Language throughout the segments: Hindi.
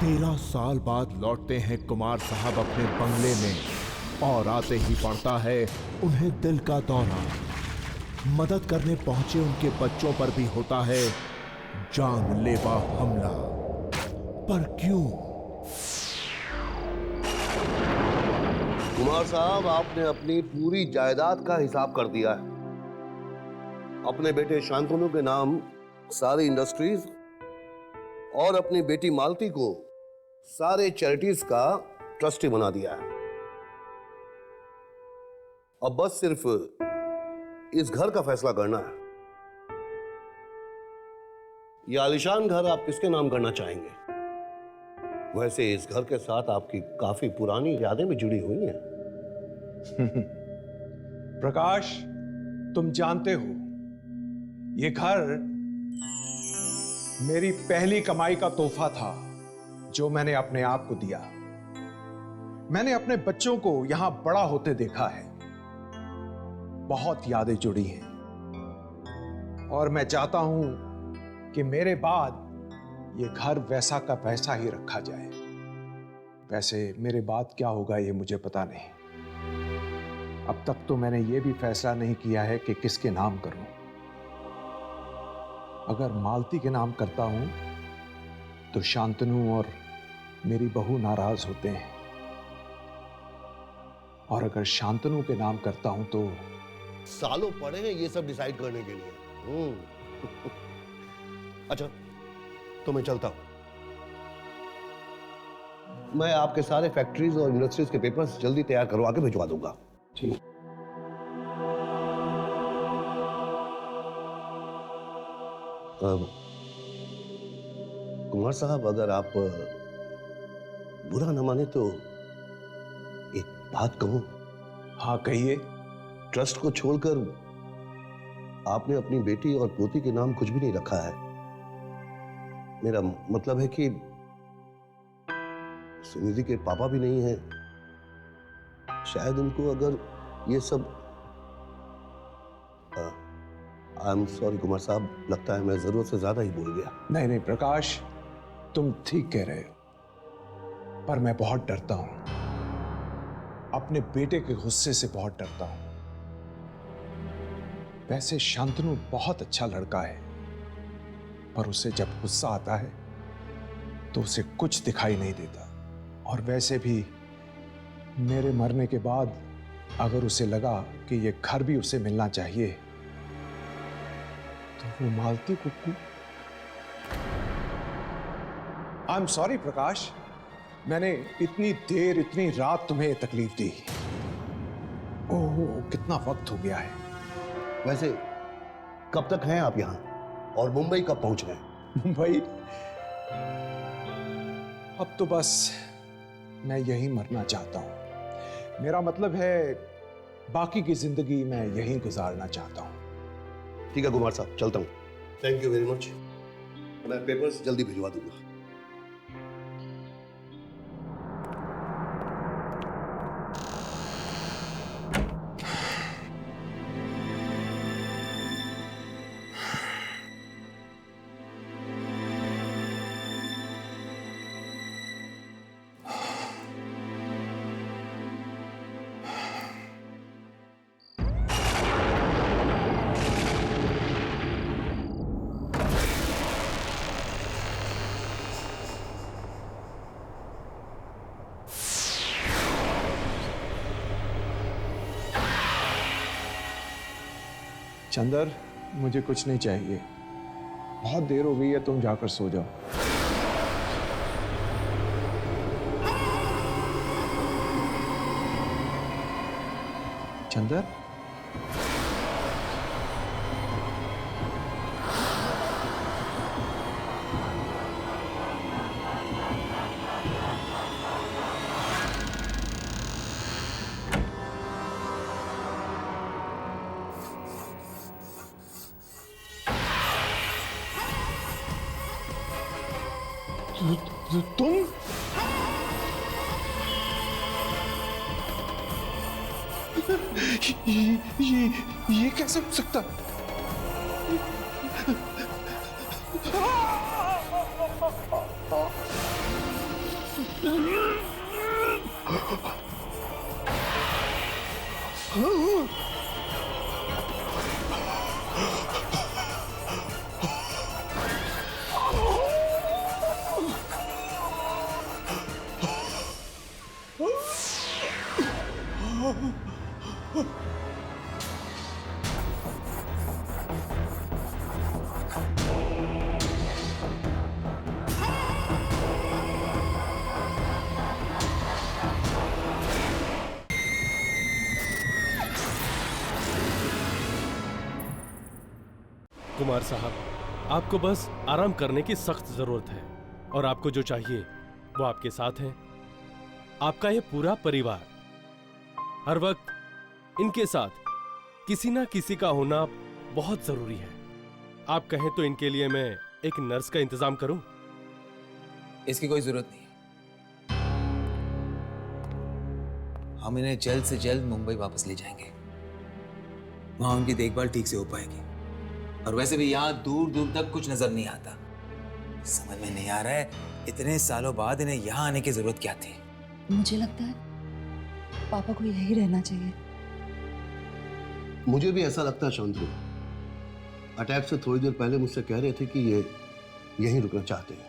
13 साल बाद लौटते हैं कुमार साहब अपने बंगले में और आते ही पड़ता है उन्हें दिल का दौरा। मदद करने पहुंचे उनके बच्चों पर भी होता है जानलेवा हमला। पर क्यों? कुमार साहब, आपने अपनी पूरी जायदाद का हिसाब कर दिया है। अपने बेटे शांतनु के नाम सारी इंडस्ट्रीज और अपनी बेटी मालती को सारे चैरिटीज का ट्रस्टी बना दिया है। अब बस सिर्फ इस घर का फैसला करना है। यह आलीशान घर आप किसके नाम करना चाहेंगे? वैसे इस घर के साथ आपकी काफी पुरानी यादें भी जुड़ी हुई हैं। प्रकाश, तुम जानते हो ये घर मेरी पहली कमाई का तोहफा था जो मैंने अपने आप को दिया। मैंने अपने बच्चों को यहां बड़ा होते देखा है। बहुत यादें जुड़ी हैं और मैं चाहता हूं कि मेरे बाद ये घर वैसा का वैसा ही रखा जाए। वैसे मेरे बाद क्या होगा ये मुझे पता नहीं। अब तक तो मैंने ये भी फैसला नहीं किया है कि किसके नाम करूं। अगर मालती के नाम करता हूं तो शांतनु और मेरी बहू नाराज होते हैं, और अगर शांतनु के नाम करता हूं तो सालों पड़े हैं ये सब डिसाइड करने के लिए। अच्छा, तो मैं चलता हूं। मैं आपके सारे फैक्ट्रीज और इंडस्ट्रीज के पेपर्स जल्दी तैयार करवा के भिजवा दूंगा। ठीक। कुमार साहब, अगर आप बुरा न माने तो एक बात कहूं? हाँ, कहिए। ट्रस्ट को छोड़कर आपने अपनी बेटी और पोती के नाम कुछ भी नहीं रखा है। मेरा मतलब है कि सुनिधि के पापा भी नहीं हैं। शायद उनको अगर ये सब आई एम सॉरी कुमार साहब, लगता है मैं जरूरत से ज्यादा ही बोल गया। नहीं नहीं प्रकाश, तुम ठीक कह रहे हो, पर मैं बहुत डरता हूं। अपने बेटे के गुस्से से बहुत डरता हूं। वैसे शांतनु बहुत अच्छा लड़का है, पर उसे जब गुस्सा आता है तो उसे कुछ दिखाई नहीं देता। और वैसे भी मेरे मरने के बाद अगर उसे लगा कि यह घर भी उसे मिलना चाहिए तो वो मालती को आई एम सॉरी प्रकाश, मैंने इतनी देर इतनी रात तुम्हें तकलीफ दी। ओह, कितना वक्त हो गया है। वैसे कब तक हैं आप यहां और मुंबई कब पहुंच गए? मुंबई? अब तो बस मैं यहीं मरना चाहता हूं। मेरा मतलब है बाकी की जिंदगी मैं यहीं गुजारना चाहता हूं। ठीक है कुमार साहब, चलता हूं। Thank you very much. मैं पेपर्स जल्दी भिजवा दूंगा। चंदर, मुझे कुछ नहीं चाहिए। बहुत देर हो गई है, तुम जाकर सो जाओ। चंदर, तुम? ये कैसे हो सकता? कुमार साहब, आपको बस आराम करने की सख्त जरूरत है और आपको जो चाहिए वो आपके साथ है। आपका ये पूरा परिवार हर वक्त इनके साथ किसी ना किसी का होना बहुत जरूरी है। आप कहें तो इनके लिए मैं एक नर्स का इंतजाम करूं? इसकी कोई जरूरत नहीं है। हम इन्हें जल्द से जल्द मुंबई वापस ले जाएंगे। वहां उनकी देखभाल ठीक से हो पाएगी। और वैसे भी यहाँ दूर दूर तक कुछ नजर नहीं आता। समझ में नहीं आ रहा है इतने सालों बाद इन्हें यहाँ आने की जरूरत क्या थी। मुझे लगता है पापा को यही रहना चाहिए। मुझे भी ऐसा लगता है शांतनु। अटैक से थोड़ी देर पहले मुझसे कह रहे थे कि ये यहीं रुकना चाहते हैं।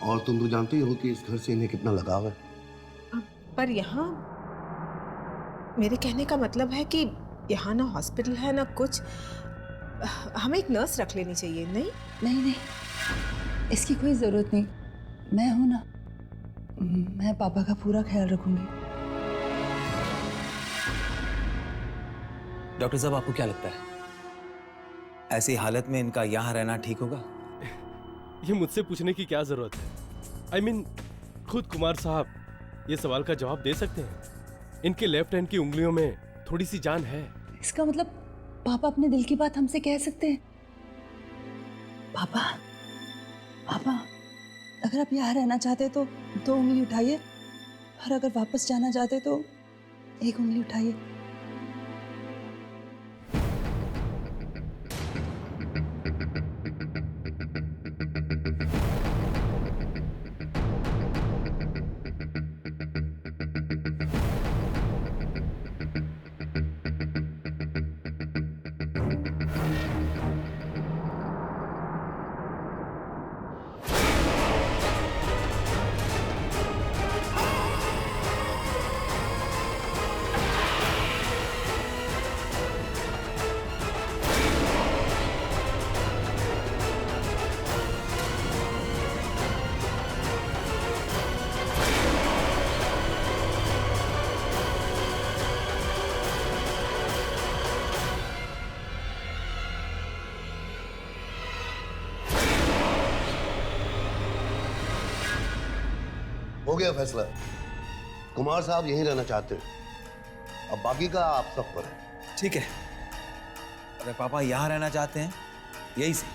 और तुम तो जानती हो कि इस घर से इन्हें कितना लगाव है। पर यहाँ मेरे कहने का मतलब है कि यहाँ ना हॉस्पिटल है ना कुछ। हमें एक नर्स रख लेनी चाहिए। नहीं नहीं नहीं, इसकी कोई जरूरत नहीं। मैं हूं ना, मैं पापा का पूरा ख्याल रखूंगी। डॉक्टर साहब, आपको क्या लगता है ऐसी हालत में इनका यहाँ रहना ठीक होगा? ये मुझसे पूछने की क्या जरूरत है? I mean, खुद कुमार साहब ये सवाल का जवाब दे सकते हैं। इनके लेफ्ट हैंड की उंगलियों में थोड़ी सी जान है। इसका मतलब पापा अपने दिल की बात हमसे कह सकते हैं। पापा पापा, अगर आप यहाँ रहना चाहते तो 2 उंगली उठाइए, और अगर वापस जाना चाहते तो 1 उंगली उठाइए। हो गया फैसला। कुमार साहब यहीं रहना चाहते हैं। अब बाकी का आप सब पर है। ठीक है, अगर पापा यहाँ रहना चाहते हैं यही से।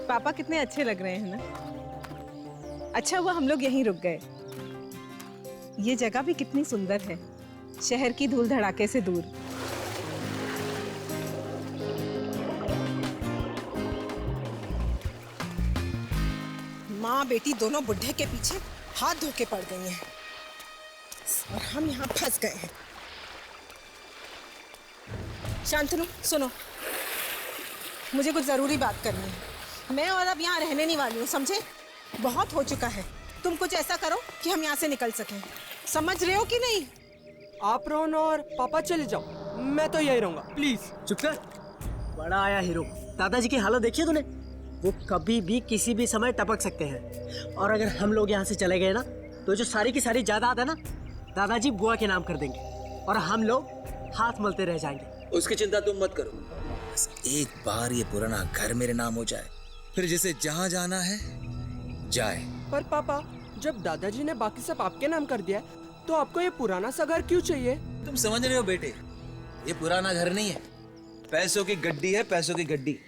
पापा कितने अच्छे लग रहे हैं ना। अच्छा हुआ हम लोग यहीं रुक गए। ये जगह भी कितनी सुंदर है, शहर की धूल धड़ाके से दूर। माँ बेटी दोनों बुढ़े के पीछे हाथ धो के पड़ गई हैं और हम यहाँ फंस गए हैं। शांतनु सुनो, मुझे कुछ जरूरी बात करनी है। मैं और अब यहाँ रहने नहीं वाली हूँ, समझे? बहुत हो चुका है। तुम कुछ ऐसा करो कि हम यहाँ से निकल सकें। समझ रहे हो कि नहीं? आप रोहन और पापा चले जाओ, मैं तो यही रहूंगा। प्लीज चुप कर। बड़ा आया हीरो। दादाजी की हालत देखी है तूने? वो कभी भी किसी भी समय टपक सकते हैं। और अगर हम लोग यहाँ से चले गए ना तो जो सारी की सारी जायदाद है ना दादाजी बुआ के नाम कर देंगे और हम लोग हाथ मलते रह जाएंगे। उसकी चिंता तुम मत करो, बस एक बार ये पुराना घर मेरे नाम हो जाए, फिर जिसे जहाँ जाना है जाए। पर पापा, जब दादाजी ने बाकी सब आपके नाम कर दिया तो आपको ये पुराना सा घर क्यों चाहिए? तुम समझ रहे हो बेटे, ये पुराना घर नहीं है, पैसों की गड्डी है, पैसों की गड्डी।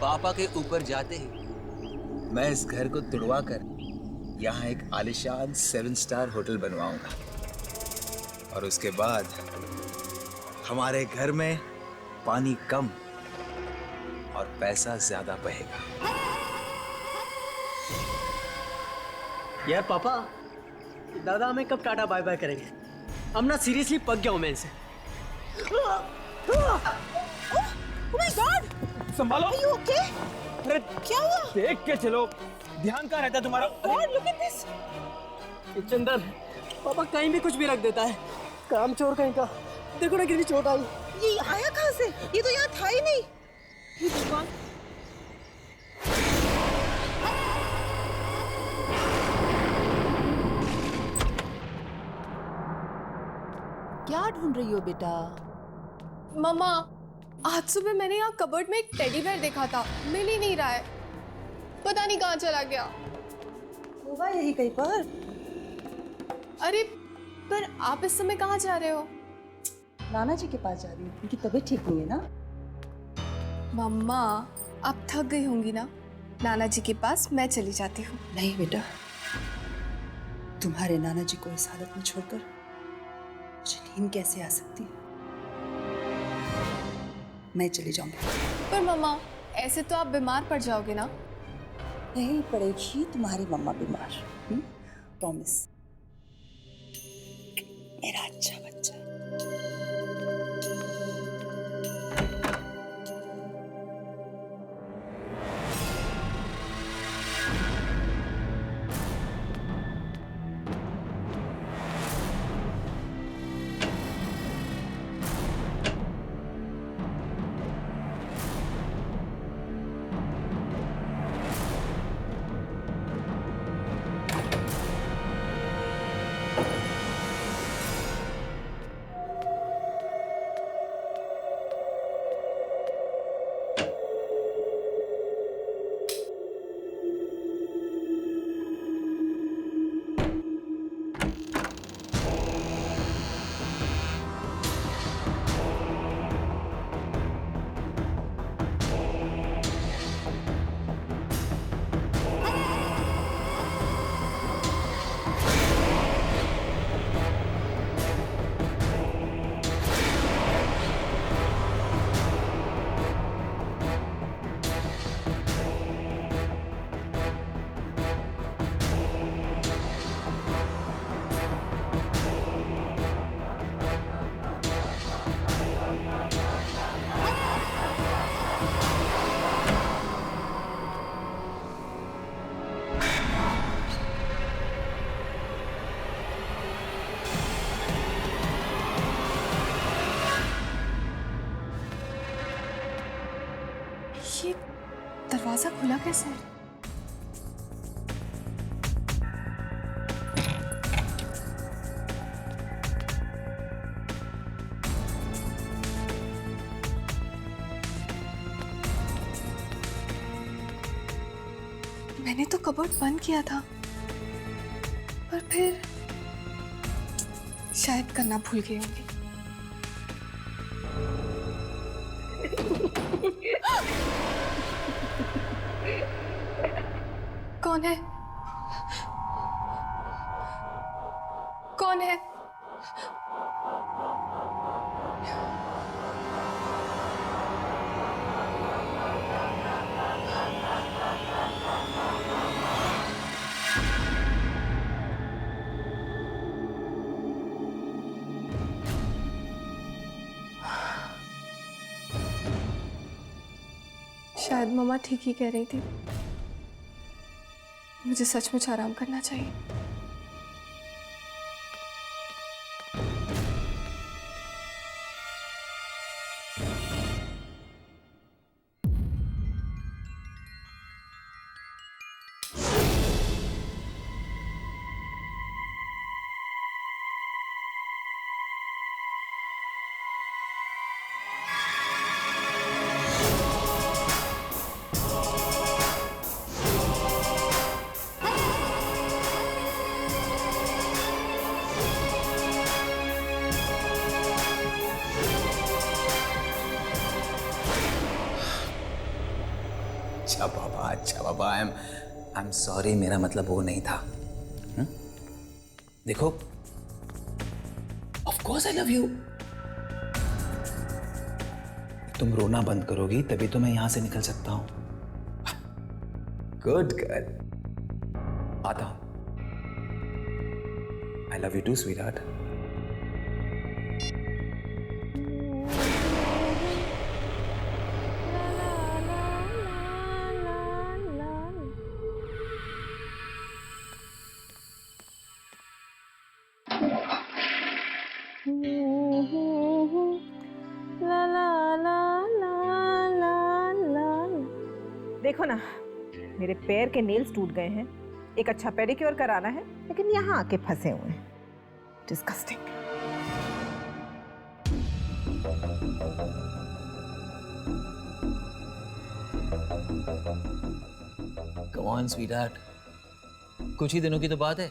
पापा के ऊपर जाते ही मैं इस घर को तुड़वा कर यहाँ एक आलिशान 7 स्टार होटल बनवाऊंगा। और उसके बाद हमारे घर में पानी कम और पैसा ज्यादा बहेगा। यार पापा, दादा हमें कब टाटा बाय बाय करेंगे? हम ना सीरियसली पक गया हूं मैं इनसे। Oh my God! संभालो। Are you okay? अरे क्या हुआ? देख के चलो, ध्यान कहाँ रहता तुम्हारा? God, look at this. Chandar, पापा कहीं भी कुछ भी रख देता है, काम चोर कहीं का। देखो ना कितनी चोट आई। ये आया कहाँ से? ये तो यहाँ था ही नहीं। ये भगवान। क्या ढूंढ रही हो बेटा? मम्मा, आज सुबह मैंने यहाँ कबर्ड में एक टेडी बेयर देखा था, मिल ही नहीं रहा है, पता नहीं कहाँ चला गया। होगा यही कहीं पर। अरे पर आप इस समय कहाँ जा रहे हो? नाना जी के पास जा रही हूँ, उनकी तबीयत ठीक नहीं है ना। मम्मा, आप थक गई होंगी ना, नाना जी के पास मैं चली जाती हूँ। नहीं बेटा, तुम्हारे नाना जी को इस हालत में छोड़कर मुझे नींद कैसे आ सकती है? मैं चली जाऊंगी। पर मम्मा, ऐसे तो आप बीमार पड़ जाओगे ना। नहीं पड़ेगी तुम्हारी मम्मा बीमार, प्रॉमिस। मेरा अच्छा बच्चा। ये दरवाजा खुला कैसे? मैंने तो कबर्ड बंद किया था, पर फिर शायद करना भूल गई होंगी। कौन है? कौन है? शायद मम्मा ठीक ही कह रही थी, मुझे सचमुच आराम करना चाहिए। अच्छा बाबा, आई एम सॉरी, मेरा मतलब वो नहीं था। देखो, of course I love you. तुम रोना बंद करोगी तभी तो मैं यहां से निकल सकता हूं। गुड गर्ल, आता हूं। I love you too sweetheart. देखो ना, मेरे पैर के नेल्स टूट गए हैं। एक अच्छा पेडिक्योर कराना है, लेकिन यहाँ आके फंसे हुए हैं। डिस्गस्टिंग। कम ऑन स्वीटहार्ट, कुछ ही दिनों की तो बात है।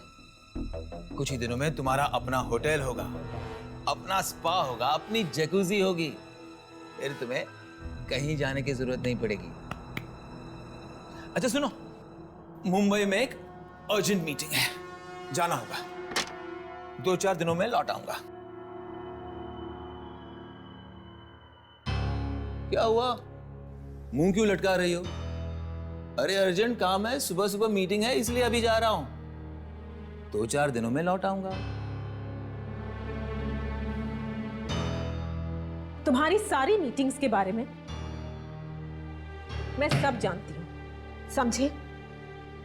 कुछ ही दिनों में तुम्हारा अपना होटल होगा, अपना स्पा होगा, अपनी जैकुजी होगी। फिर तुम्हें कहीं जाने की जरूरत नहीं पड़ेगी। अच्छा सुनो, मुंबई में एक अर्जेंट मीटिंग है, जाना होगा। 2-4 दिनों में लौट आऊंगा। क्या हुआ, मुंह क्यों लटका रही हो? अरे अर्जेंट काम है, सुबह सुबह मीटिंग है, इसलिए अभी जा रहा हूं। 2-4 दिनों में लौट आऊंगा। तुम्हारी सारी मीटिंग्स के बारे में मैं सब जानती हूँ, समझे?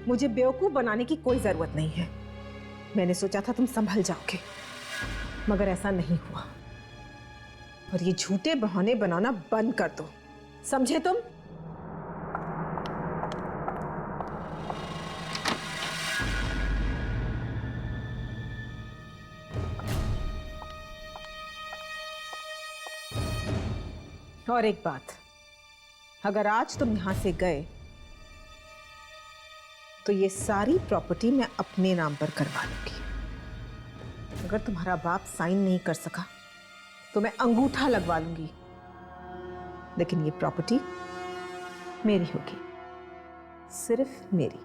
मुझे बेवकूफ बनाने की कोई जरूरत नहीं है। मैंने सोचा था तुम संभल जाओगे, मगर ऐसा नहीं हुआ। और ये झूठे बहाने बनाना बंद कर दो, समझे तुम? और एक बात, अगर आज तुम यहां से गए तो ये सारी प्रॉपर्टी मैं अपने नाम पर करवा लूंगी। अगर तुम्हारा बाप साइन नहीं कर सका तो मैं अंगूठा लगवा लूंगी, लेकिन ये प्रॉपर्टी मेरी होगी, सिर्फ मेरी।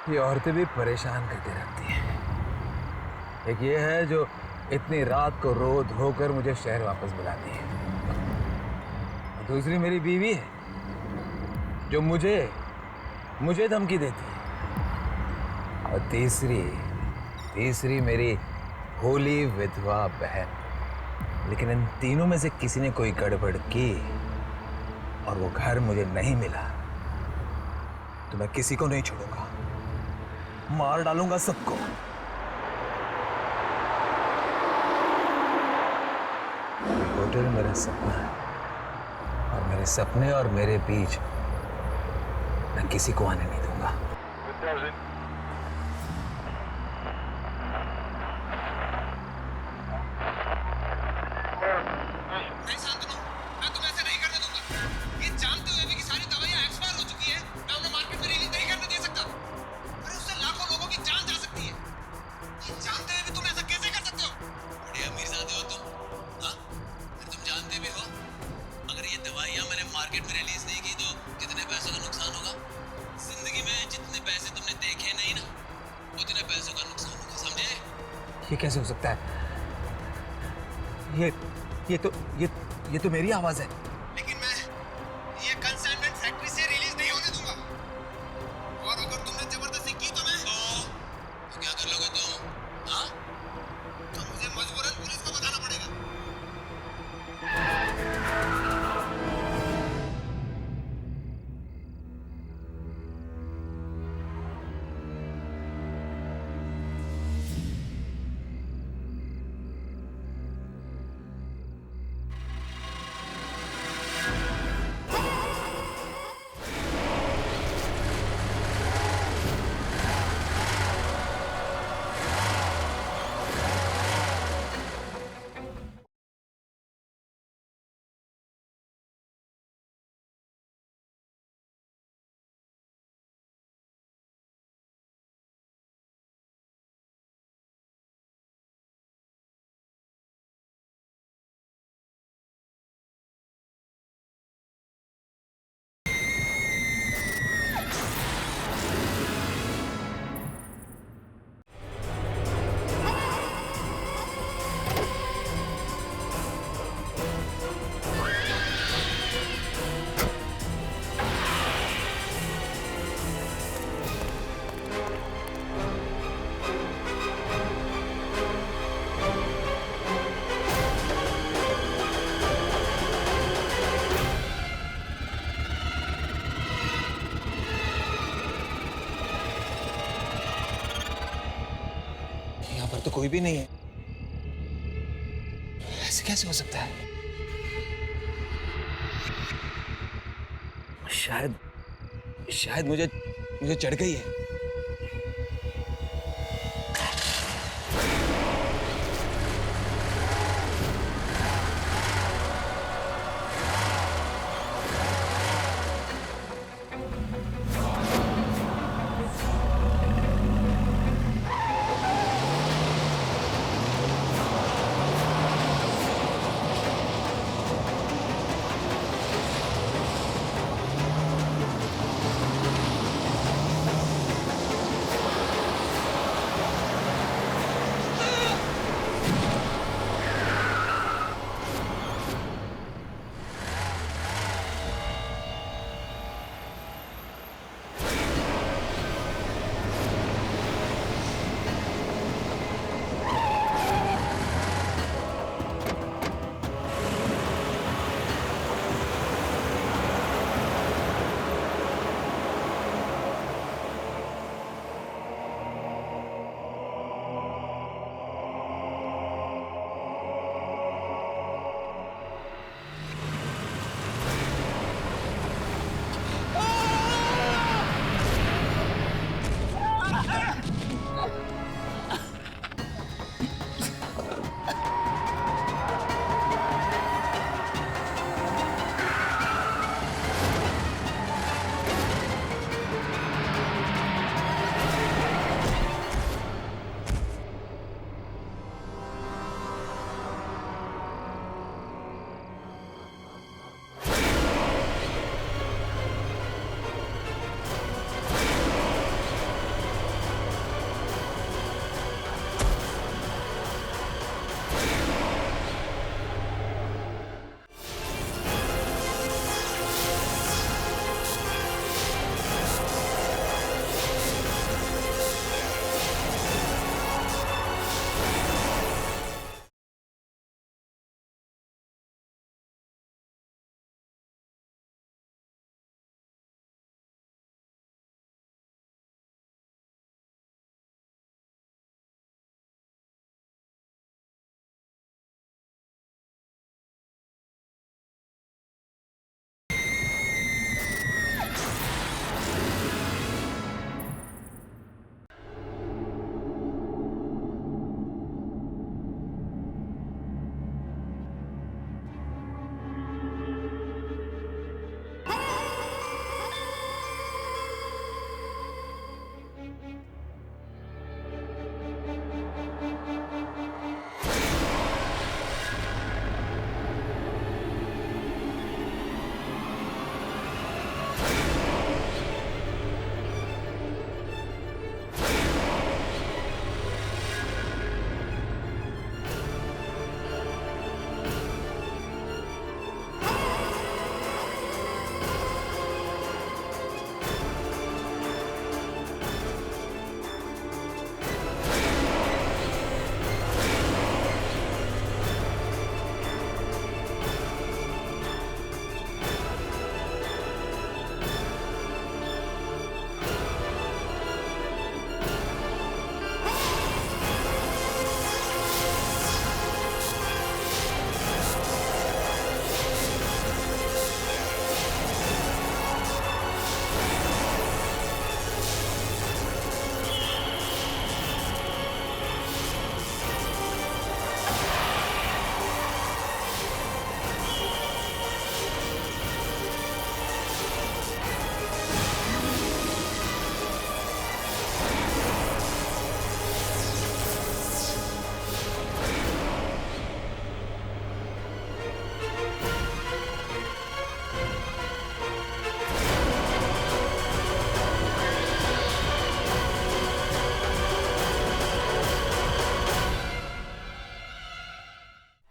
ये औरतें भी परेशान करती रहती हैं। एक ये है जो इतनी रात को रो धोकर मुझे शहर वापस बुलाती है, और दूसरी मेरी बीवी है जो मुझे धमकी देती है, और तीसरी मेरी होली विधवा बहन। लेकिन इन तीनों में से किसी ने कोई गड़बड़ की और वो घर मुझे नहीं मिला तो मैं किसी को नहीं छोड़ूंगा, मार डालूंगा सबको। होटल मेरा सपना है, और मेरे सपने और मेरे बीच मैं किसी को आने नहीं दूंगा। ये कैसे हो सकता है? ये तो मेरी आवाज है। लेकिन मैं ये कंसाइनमेंट फैक्ट्री से रिलीज नहीं होने दूंगा, और अगर तुमने जबरदस्ती की तो क्या कर लोगे तुम? हाँ, तो मुझे मजबूरन पुलिस को बताना पड़ेगा। तो कोई भी नहीं है। ऐसे कैसे हो सकता है? शायद मुझे चढ़ गई है।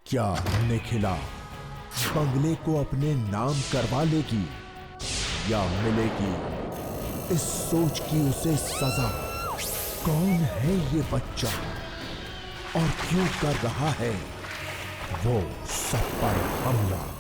क्या निखिला बंगले को अपने नाम करवा लेगी या मिलेगी इस सोच की उसे सजा? कौन है ये बच्चा और क्यों कर रहा है वो सब पर हमला?